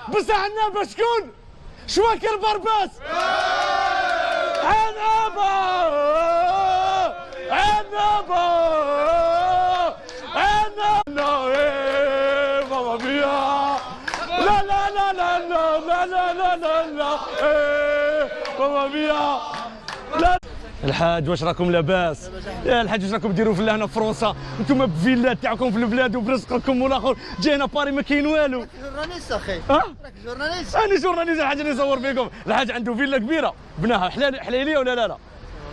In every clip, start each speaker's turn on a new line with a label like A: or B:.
A: بس عنابه شكون؟ شواكر برباس. عنابه عنابه عنابه ماما ميا. لا لا لا لا لا لا لا لا لا لا ماما ميا. لا الحاج واش راكم لاباس؟ يا الحاج واش راكم ديروا في هنا في فرنسا؟ انتم بفيلات تاعكم في البلاد وبرزقكم والاخر جاينا باري ما كاين والو.
B: راك جورناليست اخي.
A: راك
B: جورناليست.
A: انا جورناليست. الحاج اللي يصور فيكم. الحاج عنده فيلا كبيره بناها حليليه ولا لا؟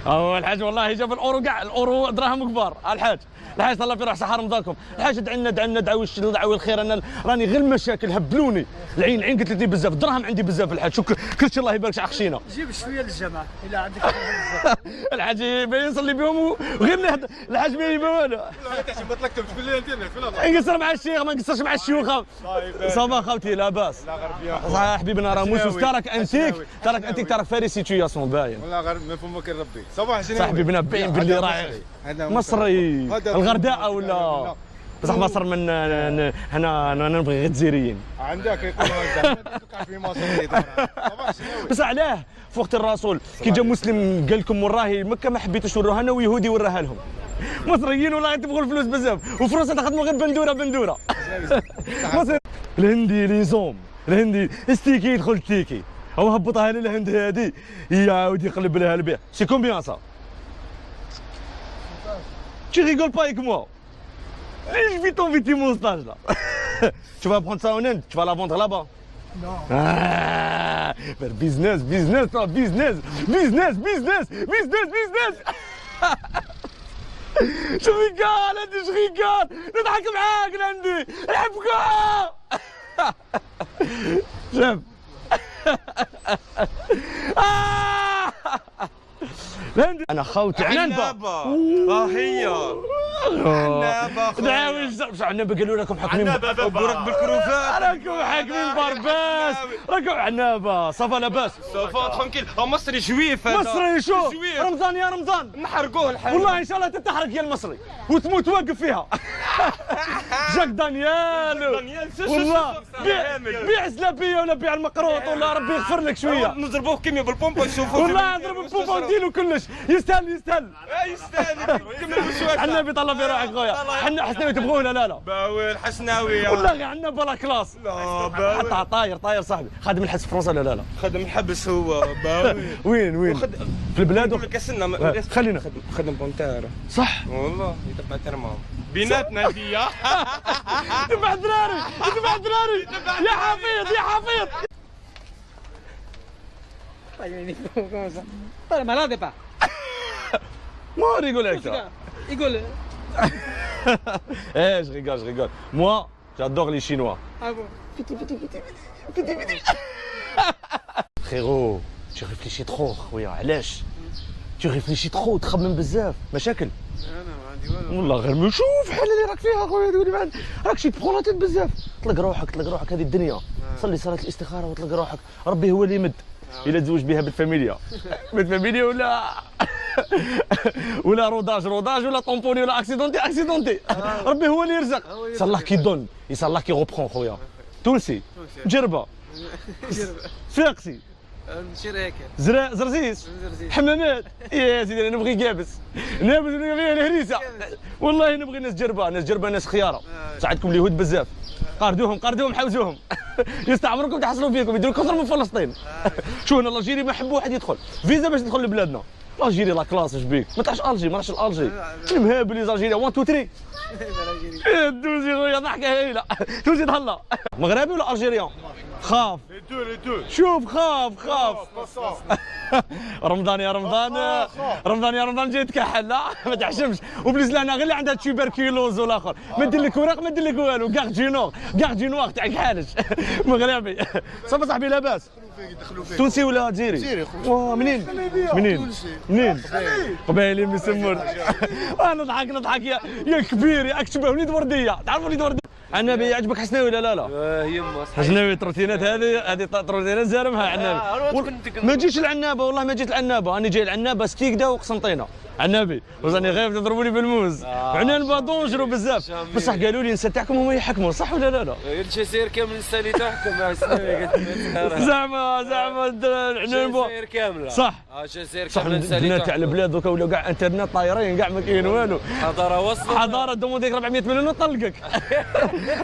A: هو الحاج والله جاب الاورو كاع الاورو دراهم كبار. الحاج الله في روح صحه رمضانكم. الحاج دعنا دعوي الخير. انا راني غير المشاكل هبلوني العين قلت لي بزاف الدراهم عندي بزاف. الحاج شكرا كلشي الله يبارك عخشينا.
B: جيب شويه للجماعه الا عندك.
A: الحاج يصلي بهم وغير الحاج ما يبان والو.
C: ما تلكتمش بالليل ديالنا
A: نقصر مع الشيخ ما نقصرش مع الشيوخ. صافا خوتي لاباس حبيبنا راموس. وتراك انتيك تراك فاري سيتوياسيون باين.
C: والله غير ما فمك ربي. صباح
A: صاحبي بنا باين باللي راه مصري الغرداء ولا بصح مصر من هنا نبغي غير الجزائريين.
C: عندك يقولوا هكذا في مصر.
A: بس علاه في وقت الرسول كي جا مسلم قال لكم وراهي مكه ما حبيتوش توروها لنا ويهودي وراها لهم. مصريين والله تبغوا الفلوس بزاف وفرنسا تخدموا غير بندوره. مصر الهندي ليزوم الهندي ستيكي يدخل تيكي هو هبطها للهند هذه يعاود يقلب لها البيع. سي كومبيان سا؟ Tu rigoles pas avec moi. Je vais t'envie mon stage là. Tu vas prendre ça en Inde, tu vas la vendre là-bas.
B: Non.
A: Ah, business. Je rigole, je rigole. نضحك معاك لندي نحبك. شوف. انا خوتي عنابه.
C: هي عنابه.
A: دعاوي عنابه قالوا لكم حاكمين
C: برك بالكروفات.
A: راكم حاكمين برباس. راكم عنابه صافا لاباس.
C: صافا ترونكيل. مصري جويف هذا.
A: مصري شو رمضان يا رمضان
C: نحرقوه الحال.
A: والله ان شاء الله تتحرق يا المصري وتموت واقف فيها. جاك دانيال والله بيع زلابيه ولا بيع المقروط ولا ربي يغفر لك شويه.
C: نضربوه كيميا بالبومبا نشوفوه.
A: والله نضرب البومبا ونديرو كلش. يستاهل
C: يستاهل. كمل مشوارك.
A: عنابي طلع في روحك خويا. حنا حسناوي تبغونا لا
C: باوي الحسناوي
A: والله غير عندنا بلا كلاس.
C: لا باوي
A: حتى طاير صاحبي. خادم الحبس في فرنسا لا
C: خدم الحبس هو باوي.
A: وين في البلاد
C: كسلنا
A: خلينا
C: خدم بونتارا.
A: صح
C: والله يتبع ترمام بيناتنا هديه.
A: تبع دراري يا حفيظ.
B: Pas le malade pas.
A: Moi rigole avec ça.
B: Rigole.
A: Je rigole. Moi, j'adore les Chinois.
B: Ah bon.
A: Frérot, tu réfléchis trop خويا علاش؟ Tu réfléchis trop تخمم بزاف مشاكل.
C: انا ما عندي والو.
A: والله غير ما نشوف الحاله اللي راك فيها خويا تقول لي راك شي تبخولاتيت بزاف. طلق روحك هذه الدنيا. صلي صلاه الاستخاره وطلق روحك ربي هو اللي يمد. إلا تزوج بها بالفاميليا ولا روداج ولا طومبوني ولا اكسيدونتي. ربي هو اللي يرزق. صلاح كي دون يصلح كي غوبخون خويا. تونسي جربه فاقسي زرزيس حمامات. يا سيدي انا نبغي قابس نبغي الهريسه. والله نبغي ناس جربه ناس خياره. ساعدكم اليهود بزاف. قاردوهم حوزوهم. يستعمركم تحصلوا فيكم يديروا كثر من فلسطين. شو هنا الجيري ما يحبوا واحد يدخل فيزا باش تدخل لبلادنا. الجيري لا كلاس اش بيك ما تعرفش الجي ما راحش الجي المهابل الجيري 1 2 3. الدوزي خويا ضحكه هايله. توزي تهلا مغربي ولا الجيريان؟ خاف شوف خاف. رمضان يا رمضان جاي تكحل لا ما تحشمش. وبالزلانه غير اللي عندها تيوبركيلوز والاخر ما دير لك وراق ما دير لك والو. كاع نوار تاعك حالج. مغربي صافي صاحبي لاباس. تونسي ولا جزيري؟
C: جزيري
A: خويا. منين؟ قبايلي من سمور. نضحك يا كبير يا اكتشبه وليد ورديه. تعرف وليد ورديه؟ عنابي يعجبك حسناوي لا؟
C: يما
A: حسناوي تروتينات هذه تروتينات زارمها عنابي. ما جيتش العنابه والله ما جيت العنابه. انا جاي العنابه ستيكدا وقسنطينه على النبي وزاني غير تضربوني بالموز حنا نبغى دونجرو بزاف بصح قالوا لي النساء تاعكم هما يحكموا صح ولا لا؟
C: الجزائر كامل النساء اللي تحكم مع السنة
A: زعما حنا نبغى
C: الجزائر كاملة
A: صح
C: الجزائر
A: صح
C: كامل النساء اللي
A: البنات تاع البلاد دوكا ولاو كاع انترنت طايرين كاع ما كاين والو
C: حضارة وصلت
A: حضاره دومونديك 400 مليون وطلقك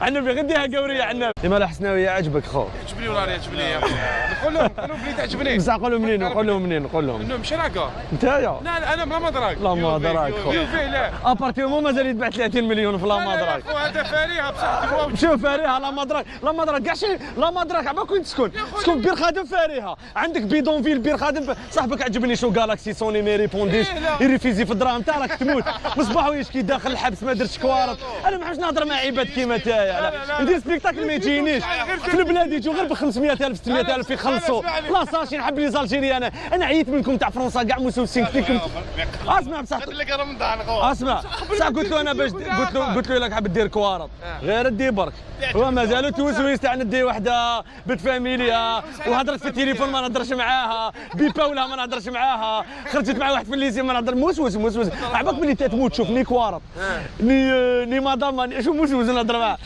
A: النبي غديها قوريه على النبي لما الحسناويه عجبك خو
D: عجبني ولا يعجبني يا اخي نقول لهم بلي تعجبني
A: بصح قول لهم منين قول لهم منين قول لهم
D: انه مش راقه
A: نتايا
D: لا انا ما دراك
A: لا ما دراك خو
D: يوفي لا
A: ابارتيمون مازال يتباع 30 مليون في لا ما
D: لا
A: دراك
D: خو هذا فاريها بصح تبغوا
A: شوف فارهه لا ما دراك لا ما دراك كاع شي لا ما دراك عباك وين تسكن تسكن بير خادم فارهه عندك بيدونفيل بير خادم صاحبك عجبني شو جالاكسي سوني ما ريبونديش يريفيزي في الدراهم تاعك تموت مصباح ويشكي داخل الحبس ما درتش كوارط انا ما نحبش نهضر مع عباد كيما تايا ندير سبيكتاكل ما يجينيش في البلاد يجوا غير ب 500000 600000 يخلصوا لا ساشي نحب لي زالجيري انا عييت منكم تاع فرنسا كاع مسوسين فيكم اسمع بصح
D: لك رمضان خو
A: اسمع بصح قلت له انا باش قلت له لك حاب دير كوارط غير دي برك هو مازالو توسويس تاع ندي وحده بنت فاميليا وهضرت في التليفون ما نهضرش معاها بيبا ولا ما نهضرش معاها خرجت مع واحد في الليسي ما نهضر موسوس عباك بلي تموت تشوف ني كوارط ني مدام شو موسوس نهضر معاه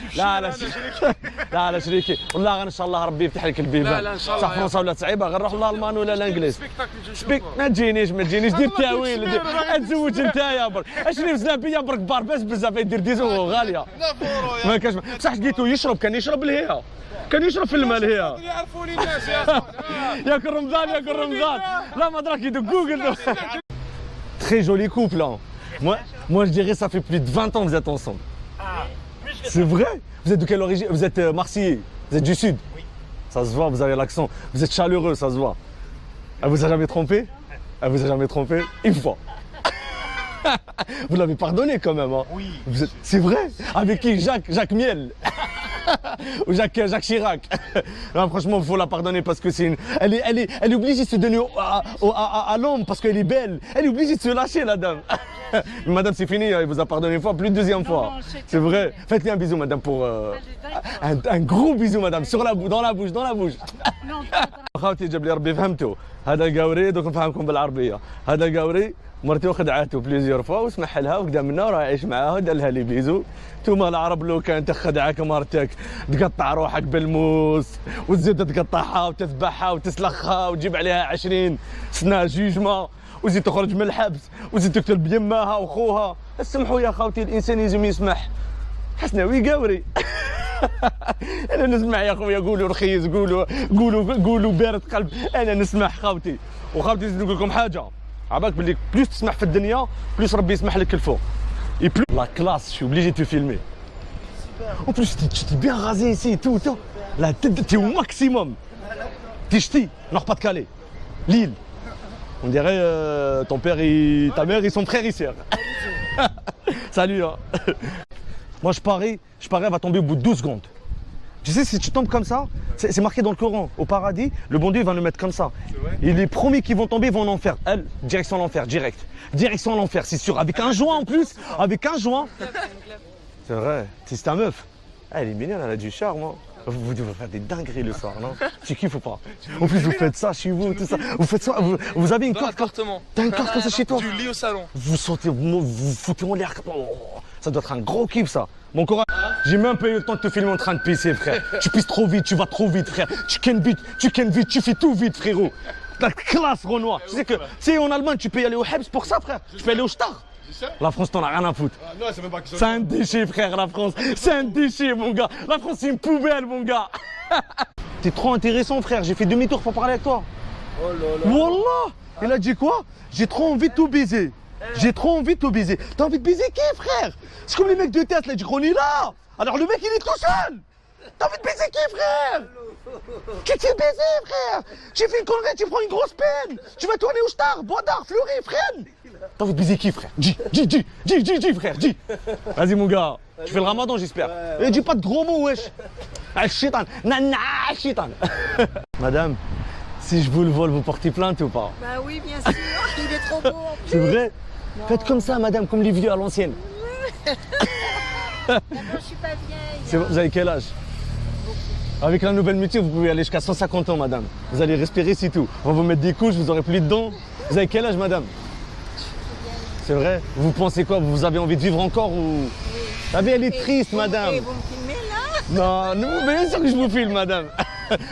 A: لا شريكي والله ان شاء الله ربي يفتح لك البيبان
D: لا ان شاء
A: صح
D: الله
A: فرنسا ولا صعيبه غير نروح لالمان ولا الانجليز
D: سبيك
A: ما تجينيش دير تاويل تزوج نتايا برك اشري زلابيه برك بارباس بزاف يدير ديزو غاليه ما كاش بصح لقيتو يشرب كان يشرب الهيها كان يشرب في الماء الهيها
D: يعرفوني الناس يا اخوان
A: ياكل رمضان لا ما دراك يدق جوجل Très joli couple hein. Moi je dirais ça fait plus de 20 ans que vous êtes ensemble. C'est vrai? Vous êtes de quelle origine? Vous êtes marseillais? Vous êtes du sud? Oui. Ça se voit, vous avez l'accent. Vous êtes chaleureux, ça se voit. Elle vous a jamais trompé? Elle vous a jamais trompé? Une fois. Vous l'avez pardonné quand même, hein? Oui. C'est vrai? Avec qui? Jacques Miel. Ou Jacques Chirac. Non, franchement, il faut la pardonner parce que c'est une... Elle est obligée de se donner à l'homme parce qu'elle est belle. Elle est obligée de se lâcher, la dame. Madame, c'est fini, il vous a pardonné une fois, plus de deuxième fois. C'est vrai. Faites-lui un bisou, madame, pour... un gros bisou, madame, dans la bouche. خاوتي جاب لي ربي فهمته هذا القاوري دوك نفهمكم بالعربيه هذا القاوري مرتو خدعته بليزيور فوا وسمح لها وقدام منا وراه يعيش معاها ودار لها لي بيزو نتوما العرب لو كان تخدعك مرتك تقطع روحك بالموس وتزيد تقطعها وتذبحها وتسلخها وتجيب عليها 20 سنه جوجما وزيد تخرج من الحبس وزيد تقتل بيماها وخوها اسمحوا يا خاوتي الانسان لازم يسمح حسناوي قاوري انا نسمع يا خويا قولوا رخيص قولوا بارد قلب انا نسمح خاوتي وخاوتي نزيد نقول لكم حاجه عباك باللي بلوس تسمح في الدنيا بلوس ربي يسمح لك الفوق اي بلو لا كلاس شو obligé de te filmer en plus tu t'es bien rasé ici et tout la tête t'es au maximum t'es ch'ti Nord Pas-de-Calais Lille on dirait ton père et ta mère ils sont frères et sœurs salut hein. Moi je parie elle va tomber au bout de 12 secondes. Tu sais, si tu tombes comme ça, c'est marqué dans le Coran. Au paradis, le bon Dieu va nous mettre comme ça. Et les premiers qui vont tomber vont en enfer. Elle, direction l'enfer, direct. Direction l'enfer, c'est sûr. Avec un joint en plus. Avec un joint. C'est vrai. C'est ta meuf. Elle est mignonne, elle a du charme. Hein. Vous devez faire des dingueries le soir, non? Tu kiffes ou pas? En plus, vous faites ça chez vous, tout ça. Vous faites ça, vous avez une carte.
C: appartement.
A: T'as une carte comme ça chez toi?
C: Du lit au salon.
A: Vous sentez, vous foutez en l'air. Oh, ça doit être un gros kiff, ça. Bon courage. J'ai même pas eu le temps de te filmer en train de pisser, frère. Tu pisses trop vite, tu vas trop vite, frère. Tu kennes vite, tu fais tout vite, frérot. La classe, Renoir. Tu sais que, si en Allemagne, tu peux y aller au Hebs pour ça, frère. Tu peux aller au Star. La France, t'en as rien à foutre.
D: Non, c'est même pas
A: C'est un déchet, frère, la France. C'est un déchet, mon gars. La France, c'est une poubelle, mon gars. T'es trop intéressant, frère. J'ai fait demi-tour pour parler avec toi.
C: Oh là là.
A: Wallah. Il a dit quoi? J'ai trop envie de tout baiser. J'ai trop envie de tout baiser. T'as envie de baiser qui, frère? C'est comme les mecs de tête, là, du on est là. Alors le mec, il est tout seul. T'as envie de baiser qui, frère? Qui te fait baiser, frère? J'ai fait une connerie, tu prends une grosse peine. Tu vas tourner au Star, Bois-d'Art, Fleury, freine. T'as envie de baiser qui, frère? Dis, frère, dis. Vas-y, mon gars. Tu fais le ramadan, j'espère. Et dis pas de gros mots, wesh. Ah, chitan. Nana, chitan. Madame, si je vous le vole, vous portez plainte ou pas?
E: Bah oui, bien sûr. Il est trop beau en plus.
A: C'est vrai?
E: Non.
A: Faites comme ça, madame, comme les vieux à l'ancienne.
E: Maintenant, je suis pas vieille.
A: Vous avez quel âge? Avec la nouvelle mutuelle, vous pouvez aller jusqu'à 150 ans, madame. Vous allez respirer, c'est tout. On va vous mettre des couches, vous aurez plus de dents. Vous avez quel âge, madame? C'est vrai? Vous pensez quoi? Vous avez envie de vivre encore ou... Ah bien, elle est triste, madame.
E: Et vous me filmez là?
A: Non, bien sûr que je vous filme, madame.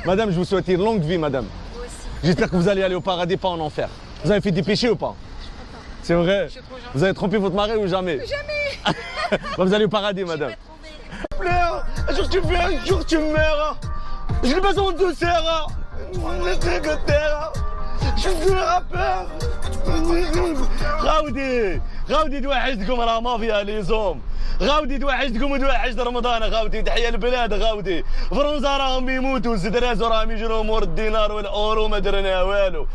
A: Madame, je vous souhaite une longue vie, madame.
E: Moi aussi.
A: J'espère que vous allez aller au paradis, pas en enfer. Vous avez fait des péchés ou pas? C'est vrai? Vous avez trompé votre mari ou jamais?
E: Jamais.
A: Vous allez au paradis, madame. Pleure. Un jour tu vis, un jour tu meurs. Je n'ai pas besoin de serre. Je suis un rappeur. غاودي توحشتكم راه مافيا لي زوم غاودي توحشتكم وتوحشت رمضان غاودي تحيا البلاد غاودي فرنسا راهم يموتوا الزدراز راهم يجروا مور الدينار والاورو ما درنا والو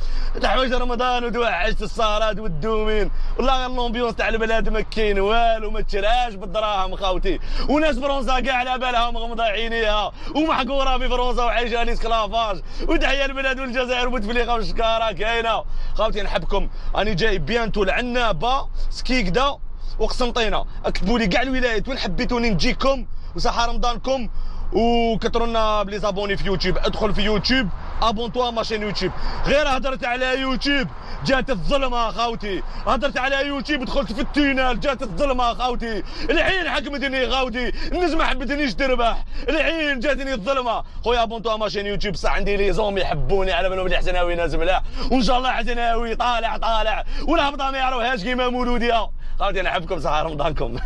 A: تحويج رمضان وتوحشت السهرات والدومين والله اللومبيونس تاع البلاد ما كاين والو ما تشراش بالدراهم خاوتي وناس فرنسا كاع على بالها مغمضه عينيها ومحقوره في فرنسا وعايشه ليسكلافاج وتحيا البلاد والجزائر وبوتفليقه والشكاره كاينه خاوتي نحبكم راني جاي بيانتو العنابه سكيكدا وقسنطينه اكتبوا لي كاع الولايات وين حبيتوني نجيكم وصحه رمضانكم وكثرونا بلي زابوني في يوتيوب ادخل في يوتيوب ابونتوا ماشين يوتيوب غير هضرت على يوتيوب جات الظلمه خاوتي هضرت على يوتيوب دخلت في التينال جات الظلمه خاوتي العين حكمتني غاودي الناس ما حبتنيش تربح العين جاتني الظلمه خويا ابونتوا ماشين يوتيوب صح عندي لي زوم يحبوني على بالهم بلي حسناوي ناس ملاح وان شاء الله حسناوي طالع والهبطه ما يعرفوهاش كيما مولوديها خاوتي انا نحبكم صحه رمضانكم